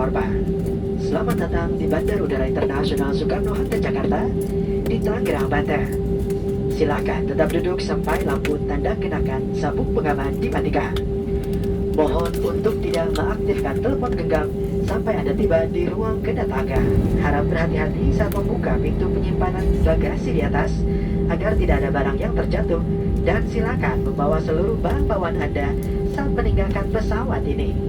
korban. Selamat datang di Bandar Udara Internasional Soekarno-Hatta, Jakarta, di Tangerang, Banten. Silakan tetap duduk sampai lampu tanda kenakan sabuk pengaman dimatikan. Mohon untuk tidak mengaktifkan telepon genggam sampai Anda tiba di ruang kedatangan. Harap berhati-hati saat membuka pintu penyimpanan bagasi di atas agar tidak ada barang yang terjatuh, dan silakan membawa seluruh barang bawaan Anda saat meninggalkan pesawat ini.